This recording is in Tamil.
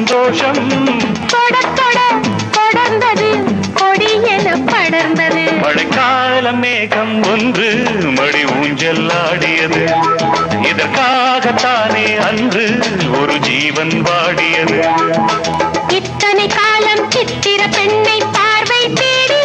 சந்தோஷம் தொடர்ந்தது கொடி என படர்ந்தது. மழைக்கால மேகம் ஒன்று மடி ஊஞ்சல் ஆடியது. இதற்காகத்தானே அன்று ஒரு ஜீவன் வாடியது. இத்தனை காலம் சித்திர பெண்ணை பார்வை தேடி